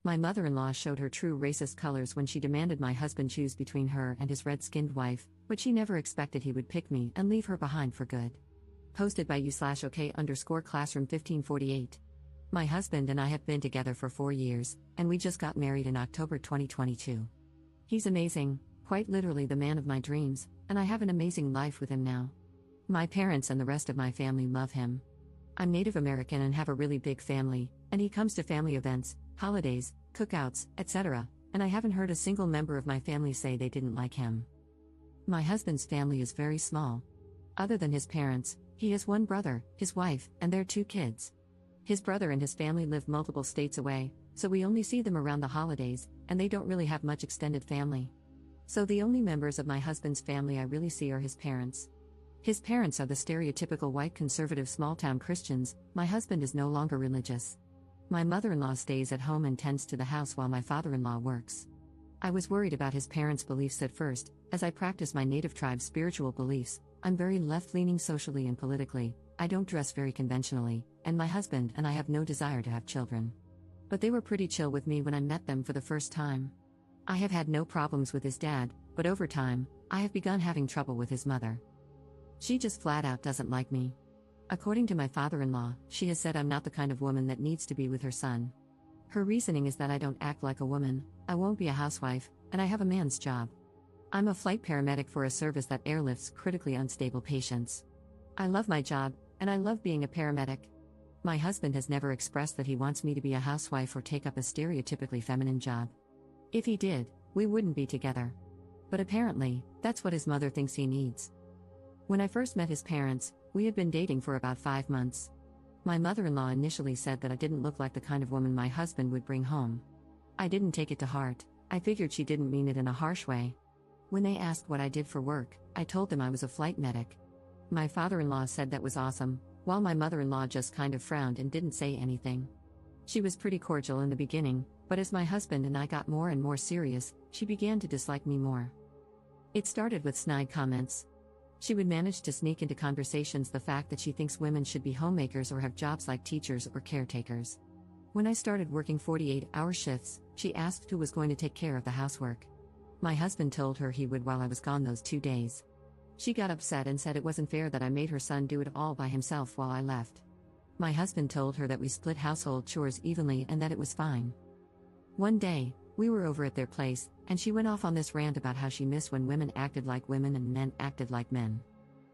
My mother-in-law showed her true racist colors when she demanded my husband choose between her and his red-skinned wife, but she never expected he would pick me and leave her behind for good. Posted by u/OK_classroom 1548. My husband and I have been together for 4 years, and we just got married in October 2022. He's amazing, quite literally the man of my dreams, and I have an amazing life with him now. My parents and the rest of my family love him. I'm Native American and have a really big family, and he comes to family events, holidays, cookouts, etc., and I haven't heard a single member of my family say they didn't like him. My husband's family is very small. Other than his parents, he has one brother, his wife, and their 2 kids. His brother and his family live multiple states away, so we only see them around the holidays, and they don't really have much extended family. So the only members of my husband's family I really see are his parents. His parents are the stereotypical white conservative small-town Christians. My husband is no longer religious. My mother-in-law stays at home and tends to the house while my father-in-law works. I was worried about his parents' beliefs at first, as I practice my native tribe's spiritual beliefs. I'm very left-leaning socially and politically, I don't dress very conventionally, and my husband and I have no desire to have children. But they were pretty chill with me when I met them for the first time. I have had no problems with his dad, but over time, I have begun having trouble with his mother. She just flat out doesn't like me. According to my father-in-law, she has said I'm not the kind of woman that needs to be with her son. Her reasoning is that I don't act like a woman, I won't be a housewife, and I have a man's job. I'm a flight paramedic for a service that airlifts critically unstable patients. I love my job, and I love being a paramedic. My husband has never expressed that he wants me to be a housewife or take up a stereotypically feminine job. If he did, we wouldn't be together. But apparently, that's what his mother thinks he needs. When I first met his parents, we had been dating for about 5 months. My mother-in-law initially said that I didn't look like the kind of woman my husband would bring home. I didn't take it to heart, I figured she didn't mean it in a harsh way. When they asked what I did for work, I told them I was a flight medic. My father-in-law said that was awesome, while my mother-in-law just kind of frowned and didn't say anything. She was pretty cordial in the beginning, but as my husband and I got more and more serious, she began to dislike me more. It started with snide comments. She would manage to sneak into conversations the fact that she thinks women should be homemakers or have jobs like teachers or caretakers. When I started working 48-hour shifts, she asked who was going to take care of the housework. My husband told her he would while I was gone those 2 days. She got upset and said it wasn't fair that I made her son do it all by himself while I left. My husband told her that we split household chores evenly and that it was fine. One day, we were over at their place, and she went off on this rant about how she missed when women acted like women and men acted like men.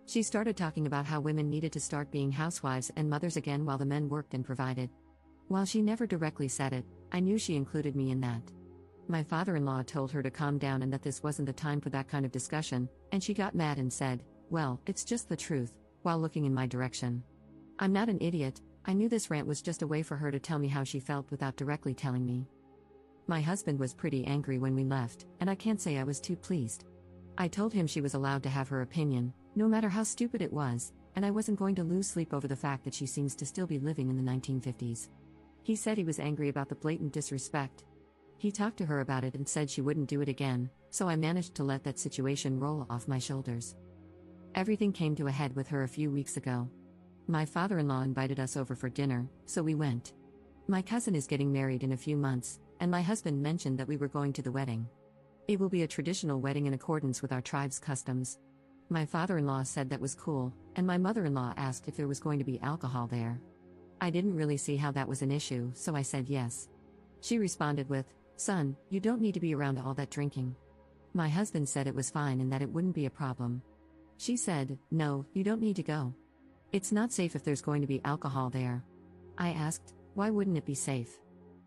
She started talking about how women needed to start being housewives and mothers again while the men worked and provided. While she never directly said it, I knew she included me in that. My father-in-law told her to calm down and that this wasn't the time for that kind of discussion, and she got mad and said, "Well, it's just the truth," while looking in my direction. I'm not an idiot, I knew this rant was just a way for her to tell me how she felt without directly telling me. My husband was pretty angry when we left, and I can't say I was too pleased. I told him she was allowed to have her opinion, no matter how stupid it was, and I wasn't going to lose sleep over the fact that she seems to still be living in the 1950s. He said he was angry about the blatant disrespect. He talked to her about it and said she wouldn't do it again, so I managed to let that situation roll off my shoulders. Everything came to a head with her a few weeks ago. My father-in-law invited us over for dinner, so we went. My cousin is getting married in a few months, and my husband mentioned that we were going to the wedding. It will be a traditional wedding in accordance with our tribe's customs. My father-in-law said that was cool, and my mother-in-law asked if there was going to be alcohol there. I didn't really see how that was an issue, so I said yes. She responded with, "Son, you don't need to be around all that drinking." My husband said it was fine and that it wouldn't be a problem. She said, "No, you don't need to go. It's not safe if there's going to be alcohol there." I asked, "Why wouldn't it be safe?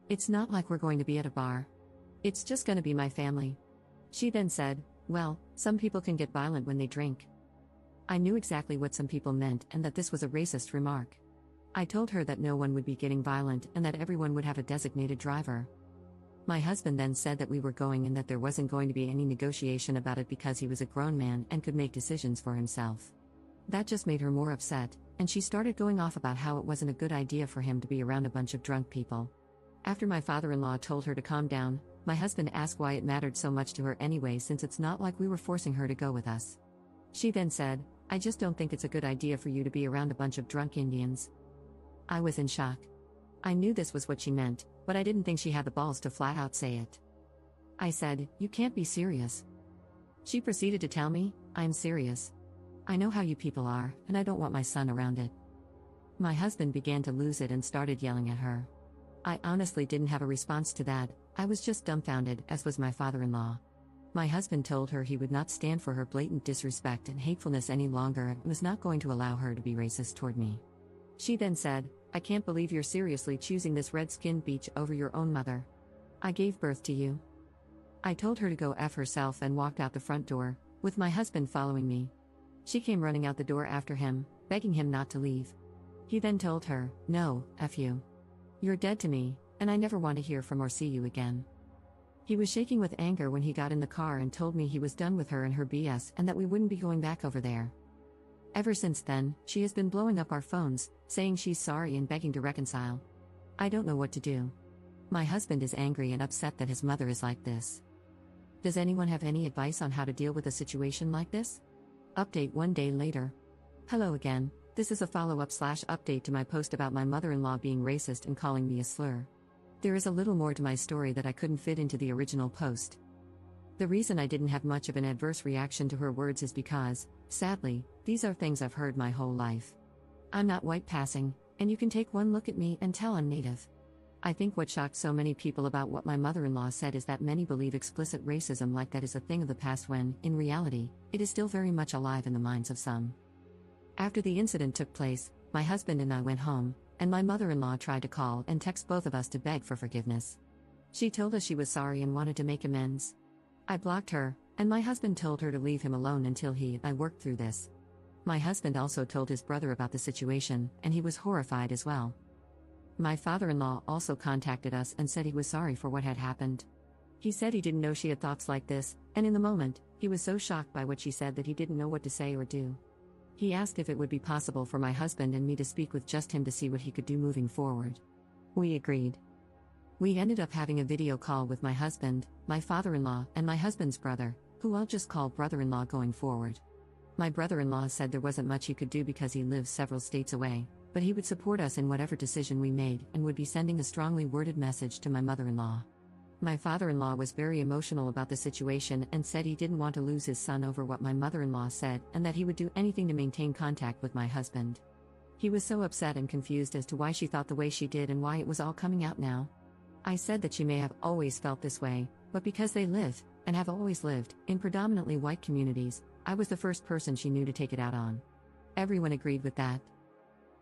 It's not like we're going to be at a bar. It's just going to be my family." She then said, "Well, some people can get violent when they drink." I knew exactly what some people meant and that this was a racist remark. I told her that no one would be getting violent and that everyone would have a designated driver. My husband then said that we were going and that there wasn't going to be any negotiation about it because he was a grown man and could make decisions for himself. That just made her more upset, and she started going off about how it wasn't a good idea for him to be around a bunch of drunk people. After my father-in-law told her to calm down, my husband asked why it mattered so much to her anyway since it's not like we were forcing her to go with us. She then said, "I just don't think it's a good idea for you to be around a bunch of drunk Indians." I was in shock. I knew this was what she meant, but I didn't think she had the balls to flat out say it. I said, "You can't be serious." She proceeded to tell me, "I'm serious. I know how you people are, and I don't want my son around it." My husband began to lose it and started yelling at her. I honestly didn't have a response to that. I was just dumbfounded, as was my father-in-law. My husband told her he would not stand for her blatant disrespect and hatefulness any longer and was not going to allow her to be racist toward me. She then said, "I can't believe you're seriously choosing this red-skinned beach over your own mother. I gave birth to you." I told her to go F herself and walked out the front door, with my husband following me. She came running out the door after him, begging him not to leave. He then told her, "No, F you. You're dead to me, and I never want to hear from or see you again." He was shaking with anger when he got in the car and told me he was done with her and her BS and that we wouldn't be going back over there. Ever since then, she has been blowing up our phones, saying she's sorry and begging to reconcile. I don't know what to do. My husband is angry and upset that his mother is like this. Does anyone have any advice on how to deal with a situation like this? Update 1 day later. Hello again. This is a follow-up/update to my post about my mother-in-law being racist and calling me a slur. There is a little more to my story that I couldn't fit into the original post. The reason I didn't have much of an adverse reaction to her words is because, sadly, these are things I've heard my whole life. I'm not white passing, and you can take one look at me and tell I'm native. I think what shocked so many people about what my mother-in-law said is that many believe explicit racism like that is a thing of the past when, in reality, it is still very much alive in the minds of some. After the incident took place, my husband and I went home, and my mother-in-law tried to call and text both of us to beg for forgiveness. She told us she was sorry and wanted to make amends. I blocked her, and my husband told her to leave him alone until he and I worked through this. My husband also told his brother about the situation, and he was horrified as well. My father-in-law also contacted us and said he was sorry for what had happened. He said he didn't know she had thoughts like this, and in the moment, he was so shocked by what she said that he didn't know what to say or do. He asked if it would be possible for my husband and me to speak with just him to see what he could do moving forward. We agreed. We ended up having a video call with my husband, my father-in-law, and my husband's brother, who I'll just call brother-in-law going forward. My brother-in-law said there wasn't much he could do because he lives several states away, but he would support us in whatever decision we made and would be sending a strongly worded message to my mother-in-law. My father-in-law was very emotional about the situation and said he didn't want to lose his son over what my mother-in-law said and that he would do anything to maintain contact with my husband. He was so upset and confused as to why she thought the way she did and why it was all coming out now. I said that she may have always felt this way, but because they live, and have always lived, in predominantly white communities, I was the first person she knew to take it out on. Everyone agreed with that.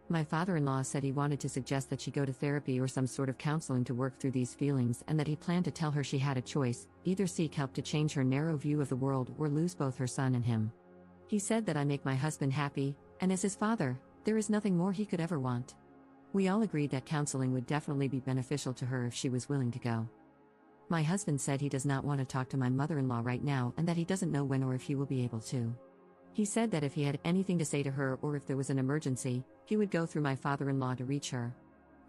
My father-in-law said he wanted to suggest that she go to therapy or some sort of counseling to work through these feelings and that he planned to tell her she had a choice, either seek help to change her narrow view of the world or lose both her son and him. He said that I make my husband happy, and as his father, there is nothing more he could ever want. We all agreed that counseling would definitely be beneficial to her if she was willing to go. My husband said he does not want to talk to my mother-in-law right now and that he doesn't know when or if he will be able to. He said that if he had anything to say to her or if there was an emergency, he would go through my father-in-law to reach her.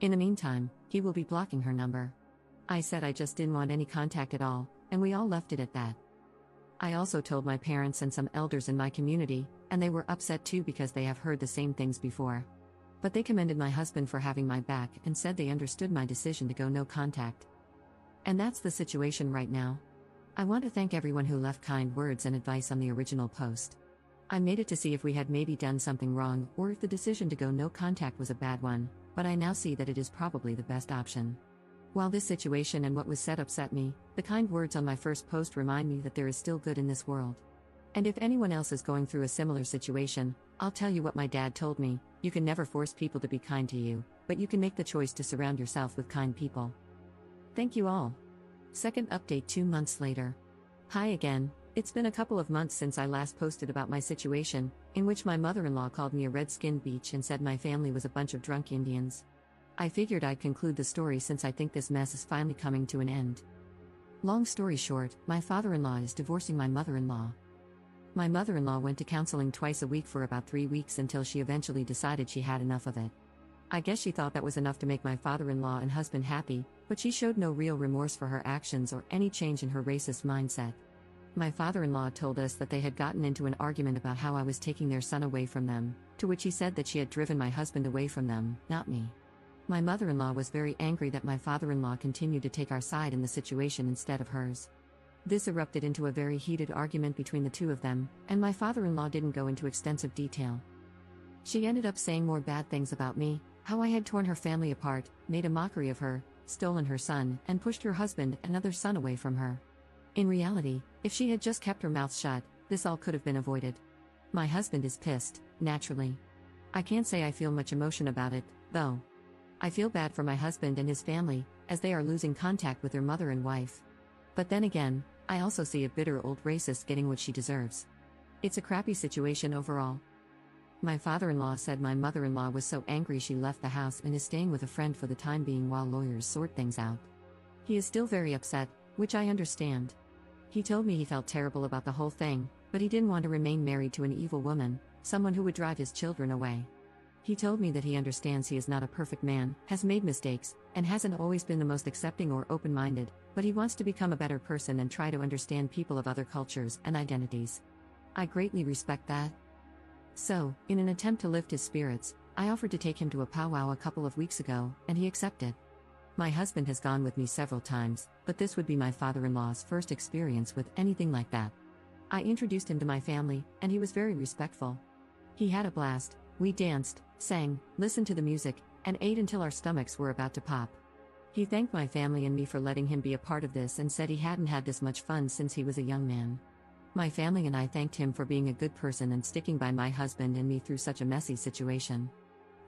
In the meantime, he will be blocking her number. I said I just didn't want any contact at all, and we all left it at that. I also told my parents and some elders in my community, and they were upset too because they have heard the same things before. But they commended my husband for having my back and said they understood my decision to go no contact. And that's the situation right now. I want to thank everyone who left kind words and advice on the original post. I made it to see if we had maybe done something wrong or if the decision to go no contact was a bad one, but I now see that it is probably the best option. While this situation and what was said upset me, the kind words on my first post remind me that there is still good in this world. And if anyone else is going through a similar situation, I'll tell you what my dad told me: you can never force people to be kind to you, but you can make the choice to surround yourself with kind people. Thank you all. Second update 2 months later. Hi again. It's been a couple of months since I last posted about my situation, in which my mother-in-law called me a red-skinned beach and said my family was a bunch of drunk Indians. I figured I'd conclude the story since I think this mess is finally coming to an end. Long story short, my father-in-law is divorcing my mother-in-law. My mother-in-law went to counseling twice a week for about 3 weeks until she eventually decided she had enough of it. I guess she thought that was enough to make my father-in-law and husband happy, but she showed no real remorse for her actions or any change in her racist mindset. My father-in-law told us that they had gotten into an argument about how I was taking their son away from them, to which he said that she had driven my husband away from them, not me. My mother-in-law was very angry that my father-in-law continued to take our side in the situation instead of hers. This erupted into a very heated argument between the two of them, and my father-in-law didn't go into extensive detail. She ended up saying more bad things about me, how I had torn her family apart, made a mockery of her, stolen her son, and pushed her husband and other son away from her. In reality, if she had just kept her mouth shut, this all could have been avoided. My husband is pissed, naturally. I can't say I feel much emotion about it, though. I feel bad for my husband and his family, as they are losing contact with their mother and wife. But then again, I also see a bitter old racist getting what she deserves. It's a crappy situation overall. My father-in-law said my mother-in-law was so angry she left the house and is staying with a friend for the time being while lawyers sort things out. He is still very upset, which I understand. He told me he felt terrible about the whole thing, but he didn't want to remain married to an evil woman, someone who would drive his children away. He told me that he understands he is not a perfect man, has made mistakes, and hasn't always been the most accepting or open-minded, but he wants to become a better person and try to understand people of other cultures and identities. I greatly respect that. So, in an attempt to lift his spirits, I offered to take him to a powwow a couple of weeks ago, and he accepted. My husband has gone with me several times, but this would be my father-in-law's first experience with anything like that. I introduced him to my family, and he was very respectful. He had a blast. We danced, sang, listened to the music, and ate until our stomachs were about to pop. He thanked my family and me for letting him be a part of this and said he hadn't had this much fun since he was a young man. My family and I thanked him for being a good person and sticking by my husband and me through such a messy situation.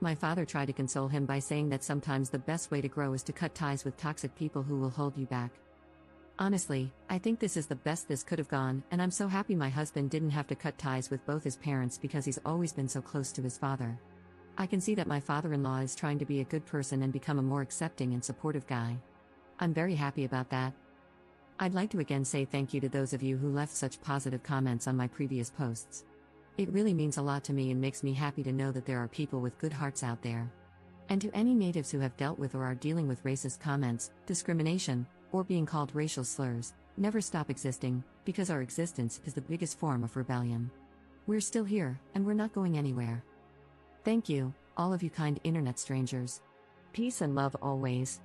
My father tried to console him by saying that sometimes the best way to grow is to cut ties with toxic people who will hold you back. Honestly, I think this is the best this could have gone, and I'm so happy my husband didn't have to cut ties with both his parents because he's always been so close to his father. I can see that my father-in-law is trying to be a good person and become a more accepting and supportive guy. I'm very happy about that. I'd like to again say thank you to those of you who left such positive comments on my previous posts. It really means a lot to me and makes me happy to know that there are people with good hearts out there. And to any natives who have dealt with or are dealing with racist comments, discrimination, or being called racial slurs, never stop existing, because our existence is the biggest form of rebellion. We're still here, and we're not going anywhere. Thank you, all of you kind internet strangers. Peace and love always.